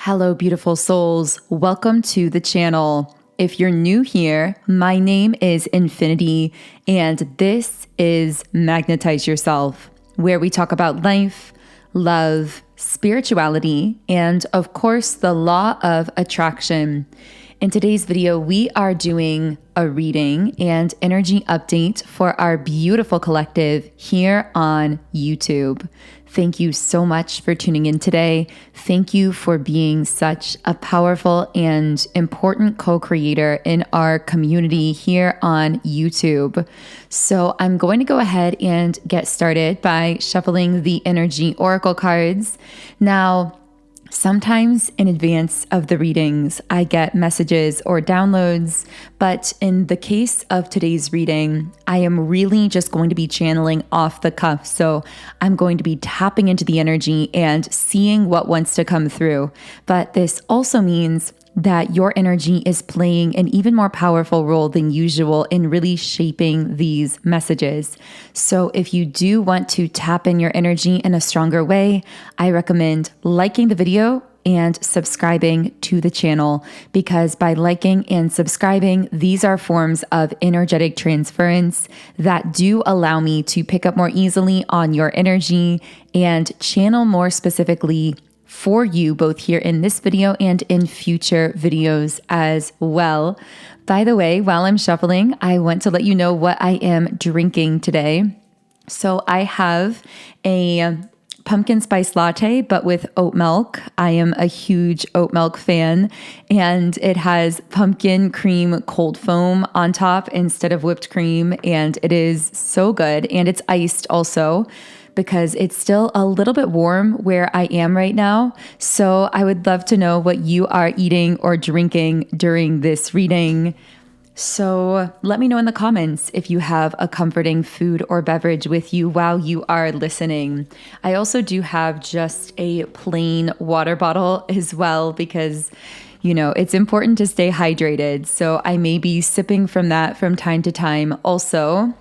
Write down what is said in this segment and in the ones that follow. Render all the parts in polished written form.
Hello, beautiful souls. Welcome to the channel. If you're new here, my name is Infinity, and this is Magnetize Yourself, where we talk about life, love, spirituality, and of course, the law of attraction. In today's video, we are doing a reading and energy update for our beautiful collective here on YouTube. Thank you so much for tuning in today. Thank you for being such a powerful and important co-creator in our community here on YouTube. So I'm going to go ahead and get started by shuffling the energy oracle cards. Now, sometimes in advance of the readings, I get messages or downloads, but in the case of today's reading, I am really just going to be channeling off the cuff. So I'm going to be tapping into the energy and seeing what wants to come through. But this also means that your energy is playing an even more powerful role than usual in really shaping these messages. So if you do want to tap in your energy in a stronger way, I recommend liking the video and subscribing to the channel, because by liking and subscribing, these are forms of energetic transference that do allow me to pick up more easily on your energy and channel more specifically for you, both here in this video and in future videos as well. By the way, while I'm shuffling, I want to let you know what I am drinking today. So I have a pumpkin spice latte, but with oat milk. I am a huge oat milk fan, and it has pumpkin cream cold foam on top instead of whipped cream, and it is so good. And it's iced also, because it's still a little bit warm where I am right now. So I would love to know what you are eating or drinking during this reading. So let me know in the comments if you have a comforting food or beverage with you while you are listening. I also do have just a plain water bottle as well, because it's important to stay hydrated. So I may be sipping from that from time to time also.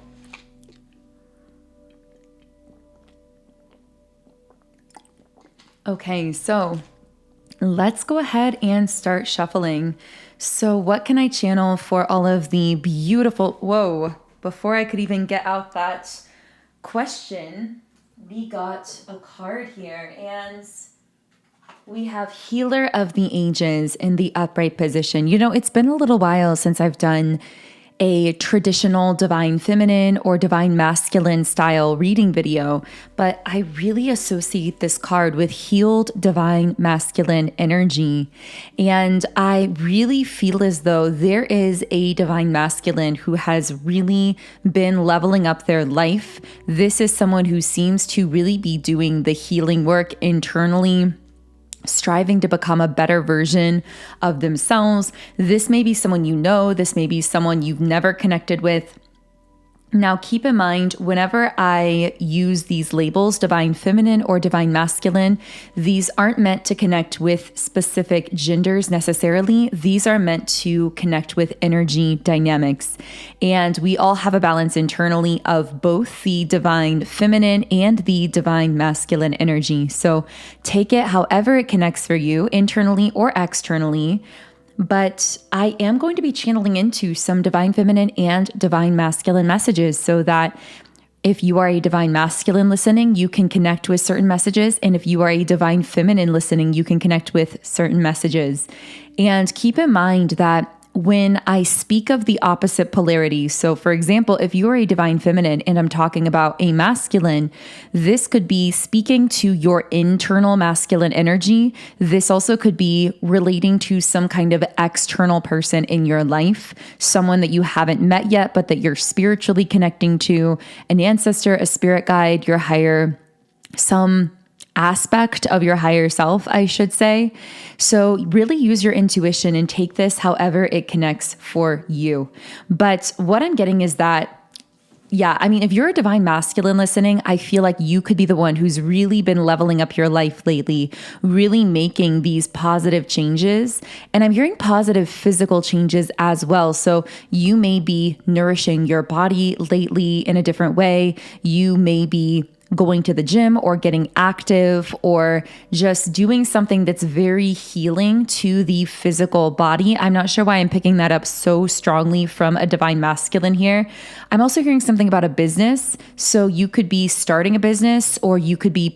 Okay, so let's go ahead and start shuffling. So what can I channel for all of the beautiful... Whoa, before I could even get out that question, we got a card here, and we have Healer of the Ages in the upright position. It's been a little while since I've done a traditional divine feminine or divine masculine style reading video, but I really associate this card with healed divine masculine energy. And I really feel as though there is a divine masculine who has really been leveling up their life. This is someone who seems to really be doing the healing work internally, striving to become a better version of themselves. This may be someone you know, this may be someone you've never connected with. Now, keep in mind, whenever I use these labels, divine feminine or divine masculine, these aren't meant to connect with specific genders necessarily. These are meant to connect with energy dynamics. And we all have a balance internally of both the divine feminine and the divine masculine energy. So take it however it connects for you, internally or externally. But I am going to be channeling into some divine feminine and divine masculine messages, so that if you are a divine masculine listening, you can connect with certain messages. And if you are a divine feminine listening, you can connect with certain messages. And keep in mind that when I speak of the opposite polarity, so for example, if you're a divine feminine and I'm talking about a masculine, this could be speaking to your internal masculine energy. This also could be relating to some kind of external person in your life, someone that you haven't met yet, but that you're spiritually connecting to, an ancestor, a spirit guide, your higher, some aspect of your higher self, I should say. So really use your intuition and take this however it connects for you. But what I'm getting is that, if you're a divine masculine listening, I feel like you could be the one who's really been leveling up your life lately, really making these positive changes. And I'm hearing positive physical changes as well. So you may be nourishing your body lately in a different way. You may be going to the gym or getting active or just doing something that's very healing to the physical body. I'm not sure why I'm picking that up so strongly from a divine masculine here. I'm also hearing something about a business. So you could be starting a business, or you could be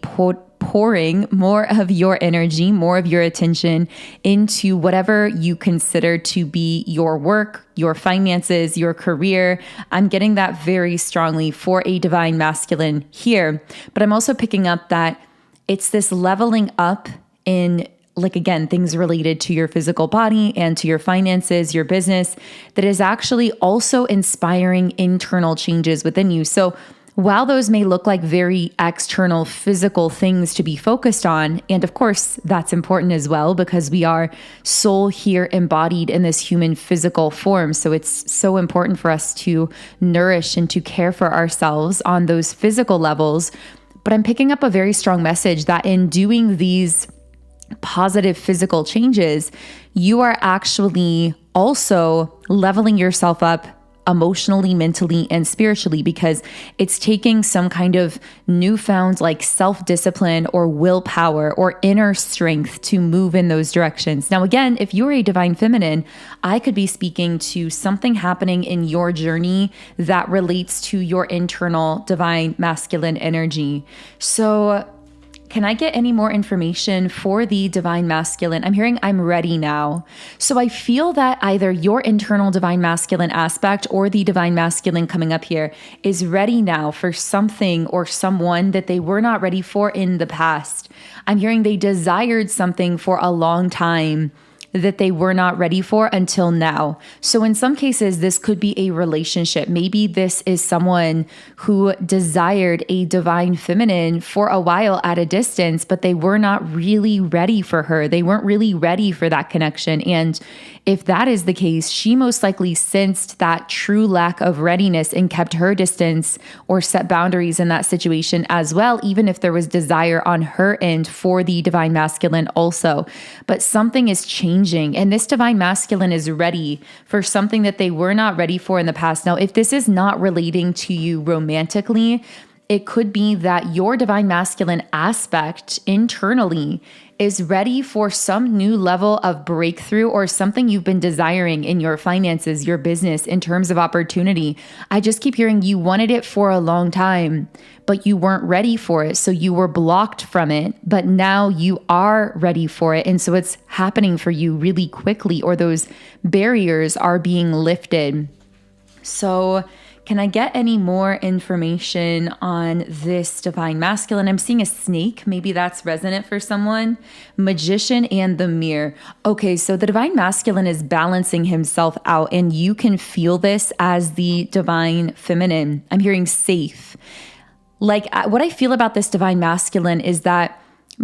pouring more of your energy, more of your attention into whatever you consider to be your work, your finances, your career. I'm getting that very strongly for a divine masculine here. But I'm also picking up that it's this leveling up in, like, again, things related to your physical body and to your finances, your business, that is actually also inspiring internal changes within you. So while those may look like very external physical things to be focused on, and of course that's important as well because we are soul here embodied in this human physical form. So it's so important for us to nourish and to care for ourselves on those physical levels. But I'm picking up a very strong message that in doing these positive physical changes, you are actually also leveling yourself up emotionally, mentally, and spiritually, because it's taking some kind of newfound like self-discipline or willpower or inner strength to move in those directions. Now, again, if you're a divine feminine, I could be speaking to something happening in your journey that relates to your internal divine masculine energy. So can I get any more information for the divine masculine? I'm hearing I'm ready now. So I feel that either your internal divine masculine aspect or the divine masculine coming up here is ready now for something or someone that they were not ready for in the past. I'm hearing they desired something for a long time that they were not ready for until now. So in some cases, this could be a relationship. Maybe this is someone who desired a divine feminine for a while at a distance, but they were not really ready for her. They weren't really ready for that connection. And if that is the case, she most likely sensed that true lack of readiness and kept her distance or set boundaries in that situation as well, even if there was desire on her end for the divine masculine also. But something is changing, and this divine masculine is ready for something that they were not ready for in the past. Now, if this is not relating to you romantically, it could be that your divine masculine aspect internally is ready for some new level of breakthrough or something you've been desiring in your finances, your business, in terms of opportunity. I just keep hearing you wanted it for a long time, but you weren't ready for it. So you were blocked from it, but now you are ready for it. And so it's happening for you really quickly, or those barriers are being lifted. So can I get any more information on this divine masculine? I'm seeing a snake. Maybe that's resonant for someone. Magician and the mirror. Okay, so the divine masculine is balancing himself out, and you can feel this as the divine feminine. I'm hearing safe. Like, what I feel about this divine masculine is that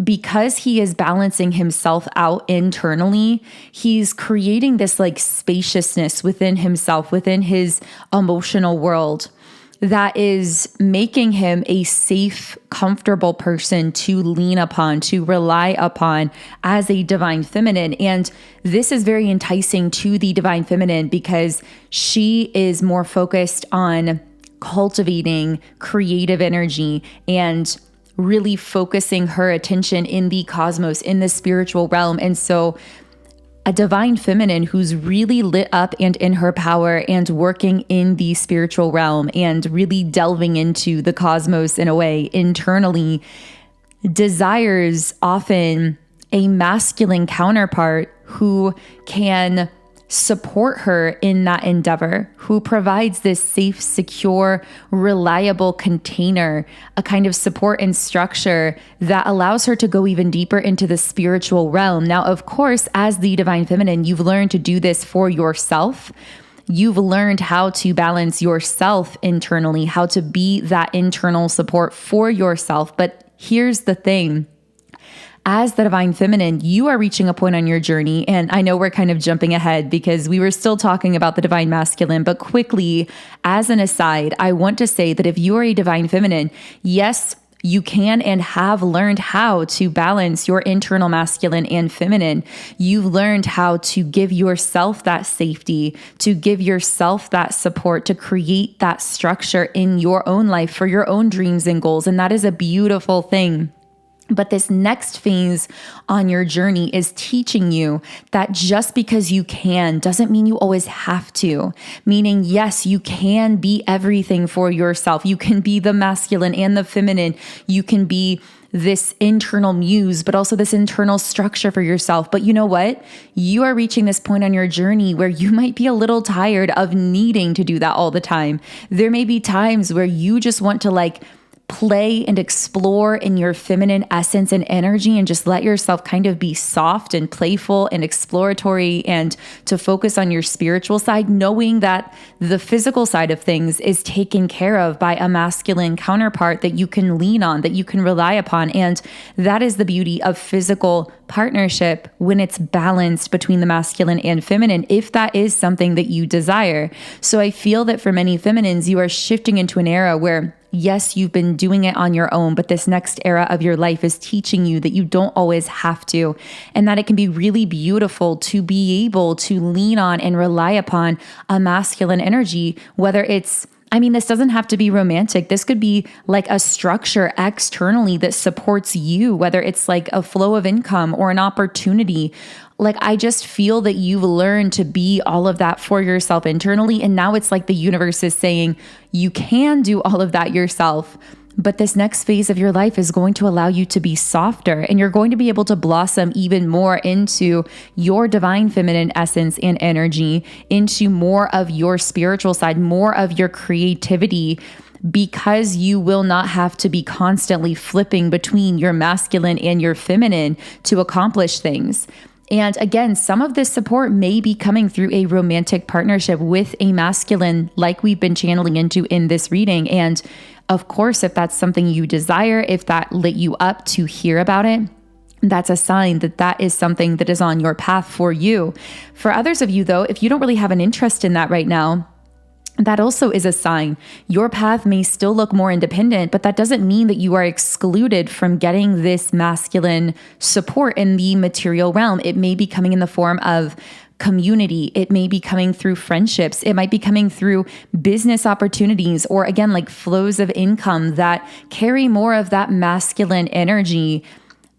because he is balancing himself out internally, he's creating this like spaciousness within himself, within his emotional world, that is making him a safe, comfortable person to lean upon, to rely upon as a divine feminine. And this is very enticing to the divine feminine because she is more focused on cultivating creative energy and really focusing her attention in the cosmos, in the spiritual realm. And so a divine feminine who's really lit up and in her power and working in the spiritual realm and really delving into the cosmos in a way internally desires often a masculine counterpart who can support her in that endeavor, who provides this safe, secure, reliable container, a kind of support and structure that allows her to go even deeper into the spiritual realm. Now, of course, as the divine feminine, you've learned to do this for yourself. You've learned how to balance yourself internally, how to be that internal support for yourself. But here's the thing. As the divine feminine, you are reaching a point on your journey, and I know we're kind of jumping ahead because we were still talking about the divine masculine, but quickly, as an aside, I want to say that if you are a divine feminine, yes, You can and have learned how to balance your internal masculine and feminine. You've learned how to give yourself that safety, to give yourself that support, to create that structure in your own life for your own dreams and goals. And that is a beautiful thing. But this next phase on your journey is teaching you that just because you can doesn't mean you always have to. Meaning, yes, you can be everything for yourself. You can be the masculine and the feminine. You can be this internal muse, but also this internal structure for yourself. But you know what? You are reaching this point on your journey where you might be a little tired of needing to do that all the time. There may be times where you just want to play and explore in your feminine essence and energy and just let yourself kind of be soft and playful and exploratory, and to focus on your spiritual side, knowing that the physical side of things is taken care of by a masculine counterpart that you can lean on, that you can rely upon. And that is the beauty of physical partnership when it's balanced between the masculine and feminine, if that is something that you desire. So I feel that for many feminines, you are shifting into an era where yes, you've been doing it on your own, but this next era of your life is teaching you that you don't always have to, and that it can be really beautiful to be able to lean on and rely upon a masculine energy, whether it's this doesn't have to be romantic. This could be like a structure externally that supports you, whether it's like a flow of income or an opportunity. I just feel that you've learned to be all of that for yourself internally. And now it's like the universe is saying you can do all of that yourself. But this next phase of your life is going to allow you to be softer, and you're going to be able to blossom even more into your divine feminine essence and energy, into more of your spiritual side, more of your creativity, because you will not have to be constantly flipping between your masculine and your feminine to accomplish things. And again, some of this support may be coming through a romantic partnership with a masculine, like we've been channeling into in this reading. And of course, if that's something you desire, if that lit you up to hear about it, that's a sign that that is something that is on your path for you. For others of you, though, if you don't really have an interest in that right now, that also is a sign. Your path may still look more independent, but that doesn't mean that you are excluded from getting this masculine support in the material realm. It may be coming in the form of community. It may be coming through friendships. It might be coming through business opportunities, or again, like flows of income that carry more of that masculine energy.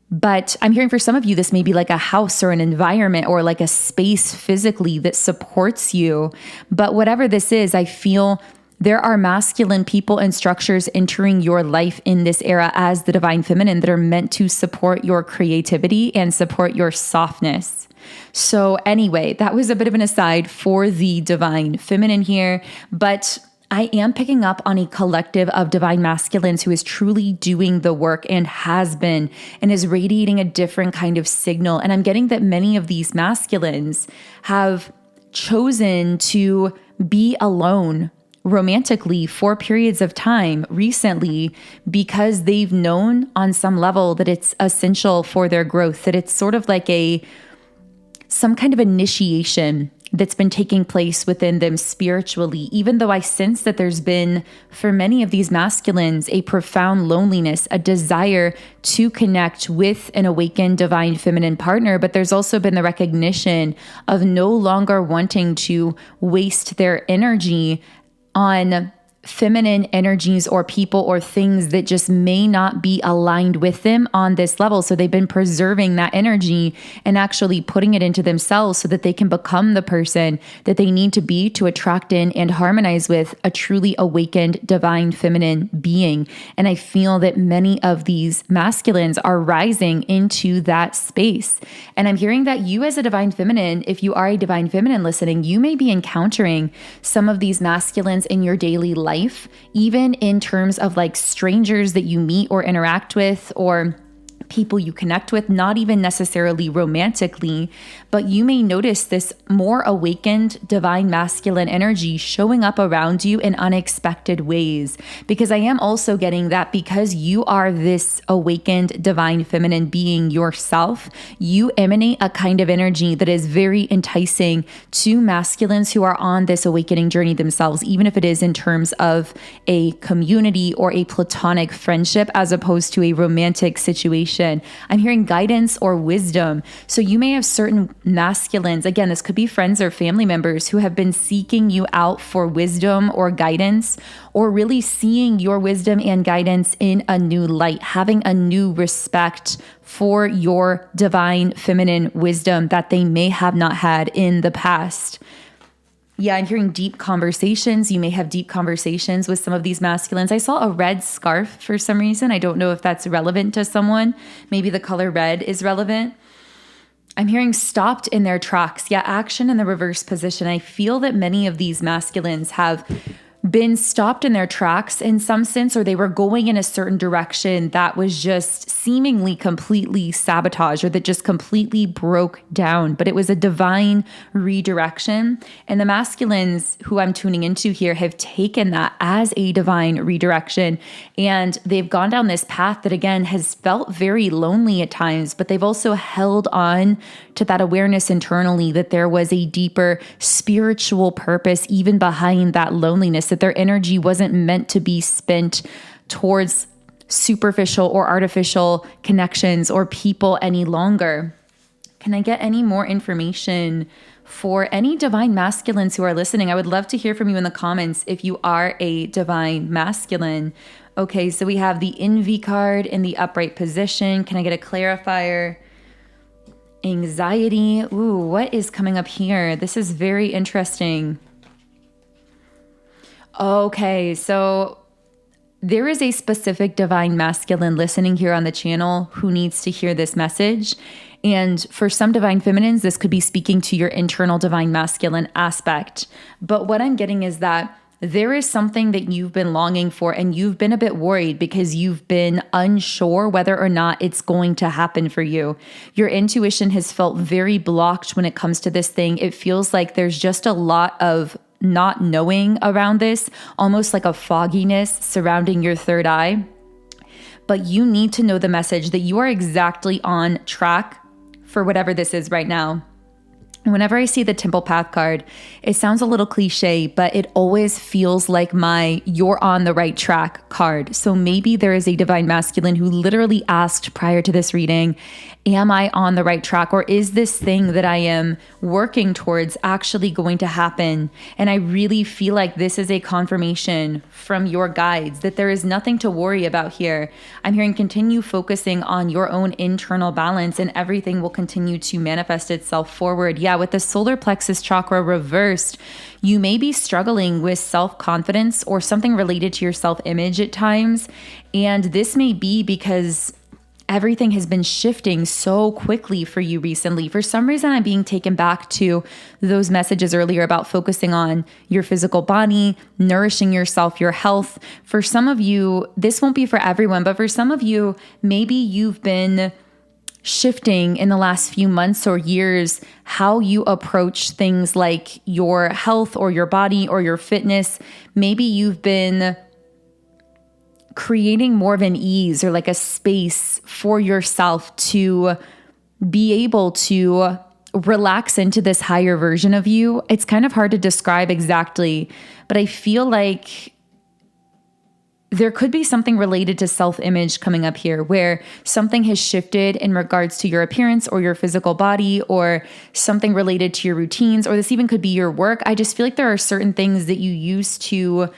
But I'm hearing for some of you, this may be like a house or an environment or like a space physically that supports you. But whatever this is, I feel there are masculine people and structures entering your life in this era as the divine feminine that are meant to support your creativity and support your softness. So anyway, that was a bit of an aside for the divine feminine here, but I am picking up on a collective of divine masculines who is truly doing the work and has been, and is radiating a different kind of signal. And I'm getting that many of these masculines have chosen to be alone romantically for periods of time recently because they've known on some level that it's essential for their growth, that it's sort of like some kind of initiation that's been taking place within them spiritually, even though I sense that there's been, for many of these masculines, a profound loneliness, a desire to connect with an awakened divine feminine partner. But there's also been the recognition of no longer wanting to waste their energy on feminine energies or people or things that just may not be aligned with them on this level. So they've been preserving that energy and actually putting it into themselves so that they can become the person that they need to be to attract in and harmonize with a truly awakened divine feminine being. And I feel that many of these masculines are rising into that space. And I'm hearing that you as a divine feminine, if you are a divine feminine listening, you may be encountering some of these masculines in your daily life, even in terms of like strangers that you meet or interact with, or people you connect with, not even necessarily romantically, but you may notice this more awakened divine masculine energy showing up around you in unexpected ways. Because I am also getting that because you are this awakened divine feminine being yourself, you emanate a kind of energy that is very enticing to masculines who are on this awakening journey themselves, even if it is in terms of a community or a platonic friendship as opposed to a romantic situation. I'm hearing guidance or wisdom. So you may have certain masculines, again, this could be friends or family members who have been seeking you out for wisdom or guidance, or really seeing your wisdom and guidance in a new light, having a new respect for your divine feminine wisdom that they may have not had in the past. Yeah, I'm hearing deep conversations. You may have deep conversations with some of these masculines. I saw a red scarf for some reason. I don't know if that's relevant to someone. Maybe the color red is relevant. I'm hearing stopped in their tracks. Yeah, action in the reverse position. I feel that many of these masculines have been stopped in their tracks in some sense, or they were going in a certain direction that was just seemingly completely sabotaged, or that just completely broke down, but it was a divine redirection. And the masculines who I'm tuning into here have taken that as a divine redirection, and they've gone down this path that again has felt very lonely at times, but they've also held on to that awareness internally that there was a deeper spiritual purpose even behind that loneliness, that their energy wasn't meant to be spent towards superficial or artificial connections or people any longer. Can I get any more information for any divine masculines who are listening? I would love to hear from you in the comments if you are a divine masculine. Okay, so we have the Envy card in the upright position. Can I get a clarifier? Anxiety. Ooh, what is coming up here? This is very interesting. Okay, so there is a specific divine masculine listening here on the channel who needs to hear this message. And for some divine feminines, this could be speaking to your internal divine masculine aspect. But what I'm getting is that there is something that you've been longing for, and you've been a bit worried because you've been unsure whether or not it's going to happen for you. Your intuition has felt very blocked when it comes to this thing. It feels like there's just a lot of not knowing around this, almost like a fogginess surrounding your third eye. But you need to know the message that you are exactly on track for whatever this is right now. Whenever I see the Temple Path card, it sounds a little cliche, but it always feels like my "you're on the right track" card. So maybe there is a divine masculine who literally asked prior to this reading, am I on the right track? Or is this thing that I am working towards actually going to happen? And I really feel like this is a confirmation from your guides that there is nothing to worry about here. I'm hearing continue focusing on your own internal balance and everything will continue to manifest itself forward. Yeah, with the solar plexus chakra reversed, you may be struggling with self-confidence or something related to your self-image at times. And this may be because everything has been shifting so quickly for you recently. For some reason, I'm being taken back to those messages earlier about focusing on your physical body, nourishing yourself, your health. For some of you, this won't be for everyone, but for some of you, maybe you've been shifting in the last few months or years how you approach things like your health or your body or your fitness. Maybe you've been creating more of an ease or like a space for yourself to be able to relax into this higher version of you. It's kind of hard to describe exactly, but I feel like there could be something related to self-image coming up here where something has shifted in regards to your appearance or your physical body or something related to your routines, or this even could be your work. I just feel like there are certain things that you used to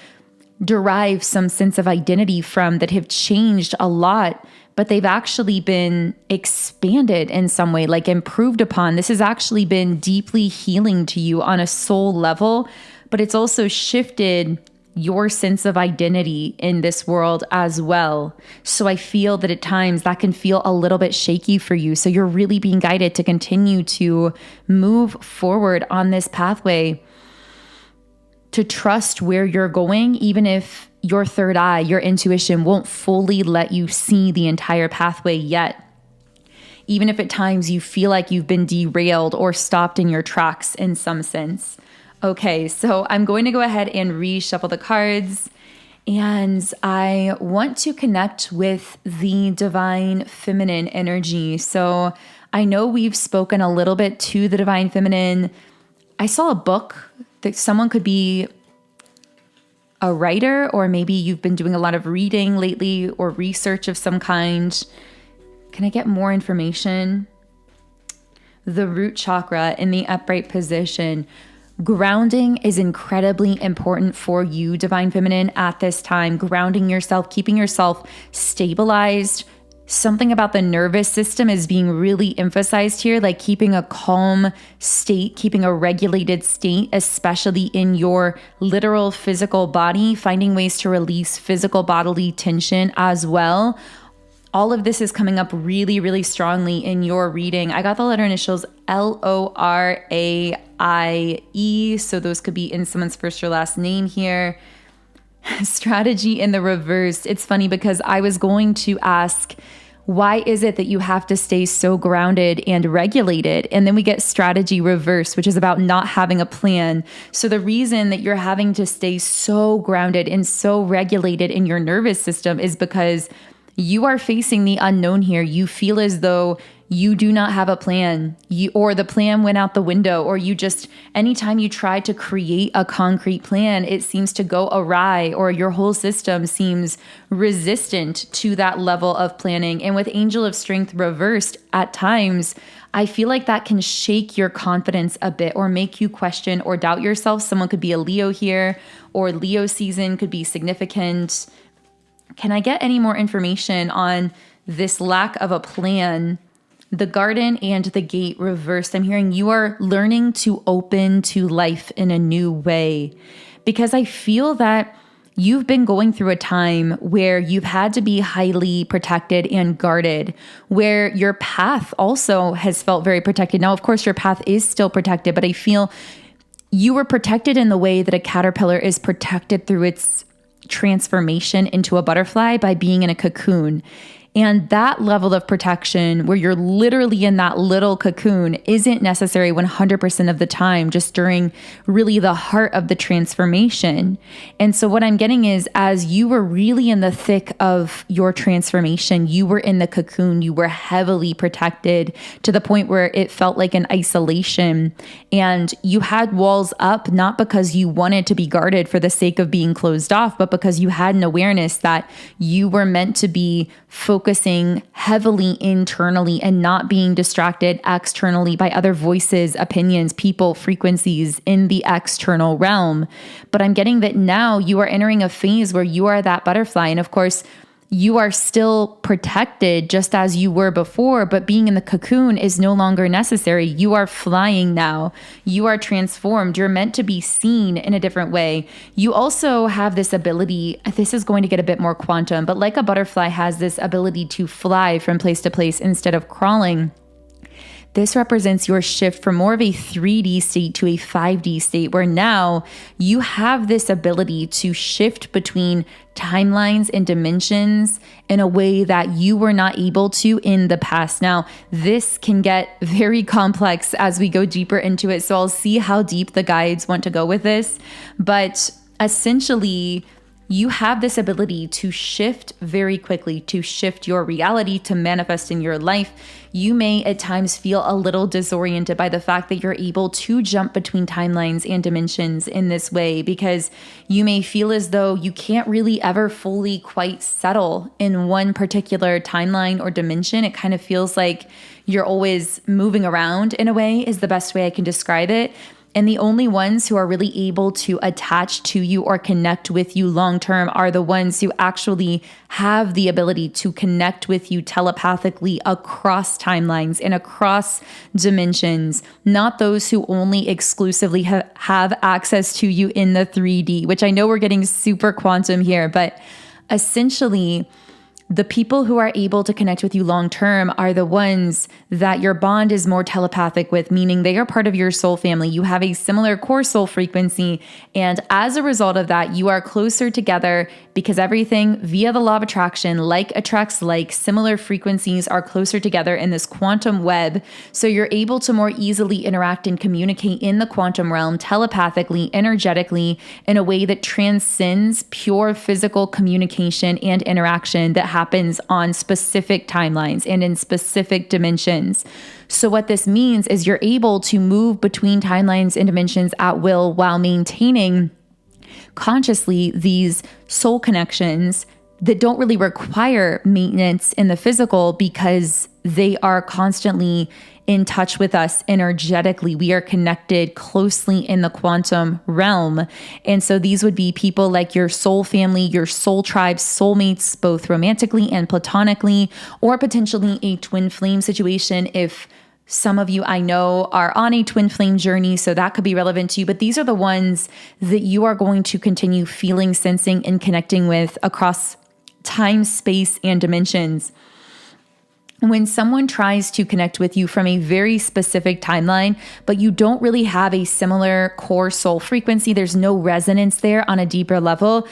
derive some sense of identity from that have changed a lot, but they've actually been expanded in some way, like improved upon. This has actually been deeply healing to you on a soul level, but it's also shifted your sense of identity in this world as well. So I feel that at times that can feel a little bit shaky for you. So you're really being guided to continue to move forward on this pathway, to trust where you're going, even if your third eye, your intuition won't fully let you see the entire pathway yet. even if at times you feel like you've been derailed or stopped in your tracks in some sense. Okay, so I'm going to go ahead and reshuffle the cards. And I want to connect with the divine feminine energy. So I know we've spoken a little bit to the divine feminine. I saw a book that someone could be a writer, or maybe you've been doing a lot of reading lately or research of some kind. Can I get more information? The root chakra in the upright position. Grounding is incredibly important for you, divine feminine, at this time. Grounding yourself, keeping yourself stabilized. Something about the nervous system is being really emphasized here, like keeping a calm state, keeping a regulated state, especially in your literal physical body, finding ways to release physical bodily tension as well. All of this is coming up really, really strongly in your reading. I got the letter initials L-O-R-A-I-E, so those could be in someone's first or last name here. Strategy in the reverse. It's funny because I was going to ask, why is it that you have to stay so grounded and regulated? And then we get strategy reverse, which is about not having a plan. So the reason that you're having to stay so grounded and so regulated in your nervous system is because you are facing the unknown here. You feel as though you do not have a plan, or the plan went out the window, or anytime you try to create a concrete plan, it seems to go awry, or your whole system seems resistant to that level of planning. And with Angel of Strength reversed, at times, I feel like that can shake your confidence a bit or make you question or doubt yourself. Someone could be a Leo here, or Leo season could be significant. Can I get any more information on this lack of a plan? The garden and the gate reversed. I'm hearing you are learning to open to life in a new way, because I feel that you've been going through a time where you've had to be highly protected and guarded, where your path also has felt very protected. Now, of course, your path is still protected, but I feel you were protected in the way that a caterpillar is protected through its transformation into a butterfly by being in a cocoon. And that level of protection, where you're literally in that little cocoon, isn't necessary 100% of the time, just during really the heart of the transformation. And so what I'm getting is, as you were really in the thick of your transformation, you were in the cocoon, you were heavily protected to the point where it felt like an isolation. And you had walls up, not because you wanted to be guarded for the sake of being closed off, but because you had an awareness that you were meant to be focusing heavily internally and not being distracted externally by other voices, opinions, people, frequencies in the external realm. But I'm getting that now you are entering a phase where you are that butterfly. And of course, you are still protected just as you were before, but being in the cocoon is no longer necessary. You are flying now. You are transformed. You're meant to be seen in a different way. You also have this ability, this is going to get a bit more quantum, but like a butterfly has this ability to fly from place to place instead of crawling. This represents your shift from more of a 3D state to a 5D state, where now you have this ability to shift between timelines and dimensions in a way that you were not able to in the past. Now, this can get very complex as we go deeper into it, so I'll see how deep the guides want to go with this. But essentially, you have this ability to shift very quickly, to shift your reality, to manifest in your life. You may at times feel a little disoriented by the fact that you're able to jump between timelines and dimensions in this way, because you may feel as though you can't really ever fully quite settle in one particular timeline or dimension. It kind of feels like you're always moving around in a way, is the best way I can describe it. And the only ones who are really able to attach to you or connect with you long-term are the ones who actually have the ability to connect with you telepathically across timelines and across dimensions, not those who only exclusively have access to you in the 3D, which I know we're getting super quantum here, but essentially, The people who are able to connect with you long term are the ones that your bond is more telepathic with, meaning they are part of your soul family. You have a similar core soul frequency. And as a result of that, you are closer together because everything via the law of attraction, like attracts like, similar frequencies are closer together in this quantum web. So you're able to more easily interact and communicate in the quantum realm telepathically, energetically, in a way that transcends pure physical communication and interaction that happens on specific timelines and in specific dimensions. So what this means is you're able to move between timelines and dimensions at will while maintaining consciously these soul connections that don't really require maintenance in the physical because they are constantly in touch with us energetically. We are connected closely in the quantum realm. And so these would be people like your soul family, your soul tribe, soulmates, both romantically and platonically, or potentially a twin flame situation if some of you I know are on a twin flame journey, so that could be relevant to you. But these are the ones that you are going to continue feeling, sensing, and connecting with across time, space, and dimensions. When someone tries to connect with you from a very specific timeline, but you don't really have a similar core soul frequency, there's no resonance there on a deeper level,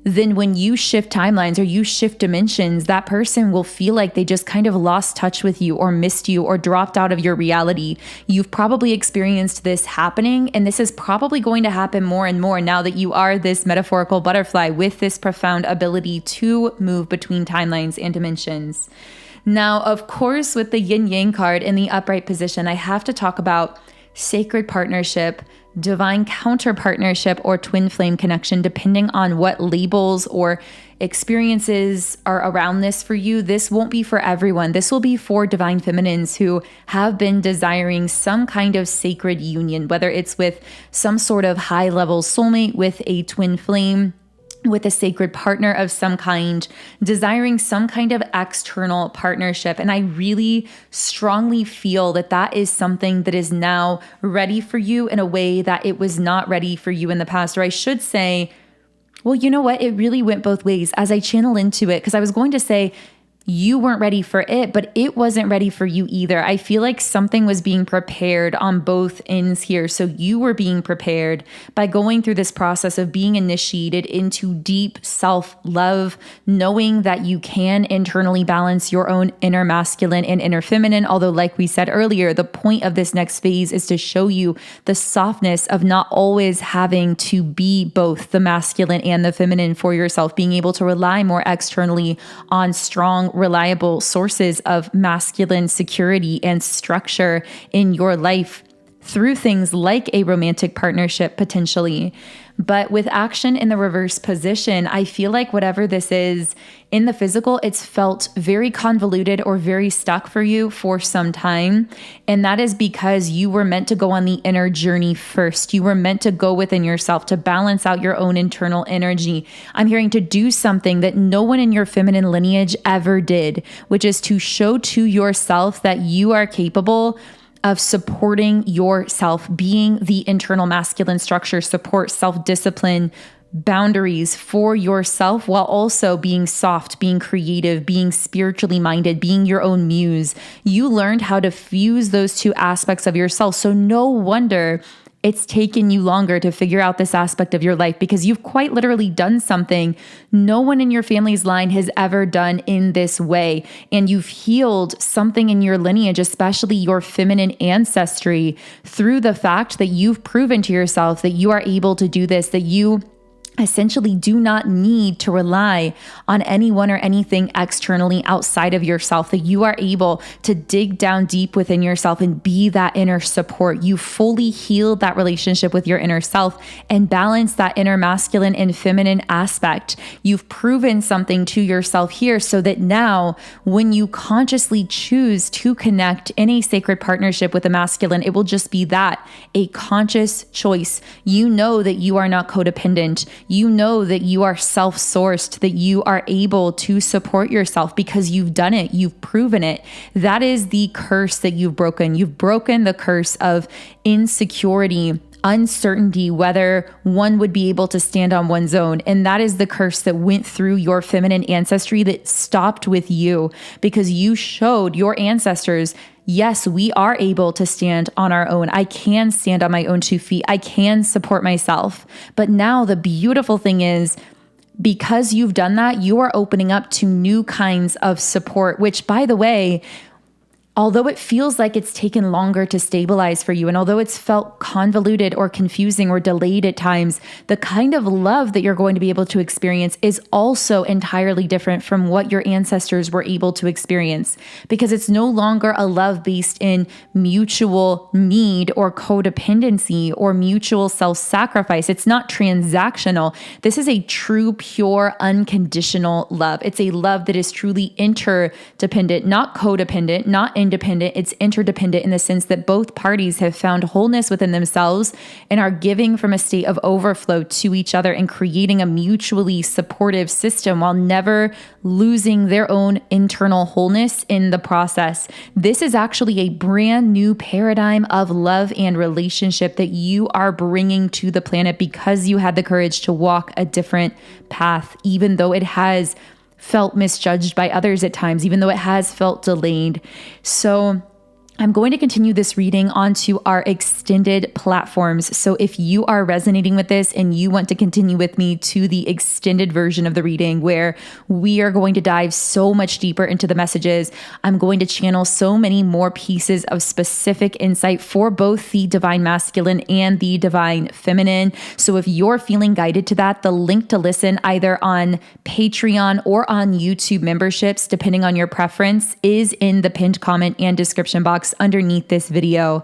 then when you shift timelines or you shift dimensions, that person will feel like they just kind of lost touch with you or missed you or dropped out of your reality. You've probably experienced this happening, and this is probably going to happen more and more now that you are this metaphorical butterfly with this profound ability to move between timelines and dimensions. Now, of course, with the yin yang card in the upright position, I have to talk about sacred partnership, divine counter partnership, or twin flame connection, depending on what labels or experiences are around this for you. This won't be for everyone. This will be for divine feminines who have been desiring some kind of sacred union, whether it's with some sort of high level soulmate, with a twin flame, with a sacred partner of some kind, desiring some kind of external partnership. And I really strongly feel that that is something that is now ready for you in a way that it was not ready for you in the past. Or I should say, well, you know what? It really went both ways as I channel into it, because I was going to say, you weren't ready for it, but it wasn't ready for you either. I feel like something was being prepared on both ends here. So you were being prepared by going through this process of being initiated into deep self-love, knowing that you can internally balance your own inner masculine and inner feminine. Although, like we said earlier, the point of this next phase is to show you the softness of not always having to be both the masculine and the feminine for yourself, being able to rely more externally on strong, reliable sources of masculine security and structure in your life through things like a romantic partnership potentially. But with action in the reverse position, I feel like whatever this is in the physical, it's felt very convoluted or very stuck for you for some time. And that is because you were meant to go on the inner journey first. You were meant to go within yourself to balance out your own internal energy. I'm hearing to do something that no one in your feminine lineage ever did, which is to show to yourself that you are capable of supporting yourself, being the internal masculine structure, support, self-discipline, boundaries for yourself, while also being soft, being creative, being spiritually minded, being your own muse. You learned how to fuse those two aspects of yourself. So no wonder it's taken you longer to figure out this aspect of your life, because you've quite literally done something no one in your family's line has ever done in this way. And you've healed something in your lineage, especially your feminine ancestry, through the fact that you've proven to yourself that you are able to do this, that you essentially do not need to rely on anyone or anything externally outside of yourself, that you are able to dig down deep within yourself and be that inner support. You fully healed that relationship with your inner self and balance that inner masculine and feminine aspect. You've proven something to yourself here so that now when you consciously choose to connect in a sacred partnership with a masculine, it will just be that, a conscious choice. You know that you are not codependent. You know that you are self-sourced, that you are able to support yourself because you've done it. You've proven it. That is the curse that you've broken. You've broken the curse of insecurity, uncertainty whether one would be able to stand on one's own. And that is the curse that went through your feminine ancestry that stopped with you, because you showed your ancestors, yes, we are able to stand on our own. I can stand on my own 2 feet. I can support myself. But now the beautiful thing is, because you've done that, you are opening up to new kinds of support, which, by the way, although it feels like it's taken longer to stabilize for you, and although it's felt convoluted or confusing or delayed at times, the kind of love that you're going to be able to experience is also entirely different from what your ancestors were able to experience, because it's no longer a love based in mutual need or codependency or mutual self-sacrifice. It's not transactional. This is a true, pure, unconditional love. It's a love that is truly interdependent, not codependent, not independent. It's interdependent in the sense that both parties have found wholeness within themselves and are giving from a state of overflow to each other and creating a mutually supportive system while never losing their own internal wholeness in the process. This is actually a brand new paradigm of love and relationship that you are bringing to the planet because you had the courage to walk a different path, even though it has felt misjudged by others at times, even though it has felt delayed. So I'm going to continue this reading onto our extended platforms. So if you are resonating with this and you want to continue with me to the extended version of the reading, where we are going to dive so much deeper into the messages, I'm going to channel so many more pieces of specific insight for both the divine masculine and the divine feminine. So if you're feeling guided to that, the link to listen either on Patreon or on YouTube memberships, depending on your preference, is in the pinned comment and description box underneath this video.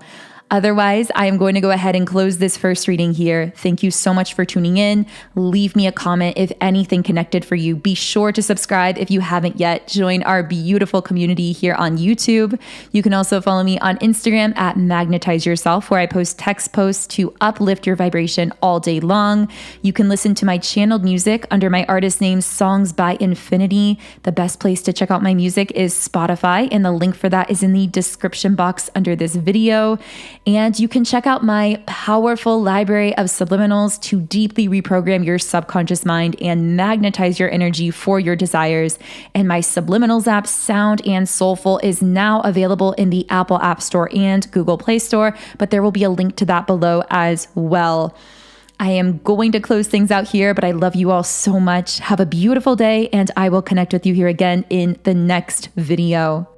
Otherwise, I am going to go ahead and close this first reading here. Thank you so much for tuning in. Leave me a comment if anything connected for you. Be sure to subscribe if you haven't yet. Join our beautiful community here on YouTube. You can also follow me on Instagram at Magnetize Yourself, where I post text posts to uplift your vibration all day long. You can listen to my channeled music under my artist name, Songs by Infinity. The best place to check out my music is Spotify, and the link for that is in the description box under this video. And you can check out my powerful library of subliminals to deeply reprogram your subconscious mind and magnetize your energy for your desires. And my subliminals app, Sound and Soulful, is now available in the Apple App Store and Google Play Store, but there will be a link to that below as well. I am going to close things out here, but I love you all so much. Have a beautiful day, and I will connect with you here again in the next video.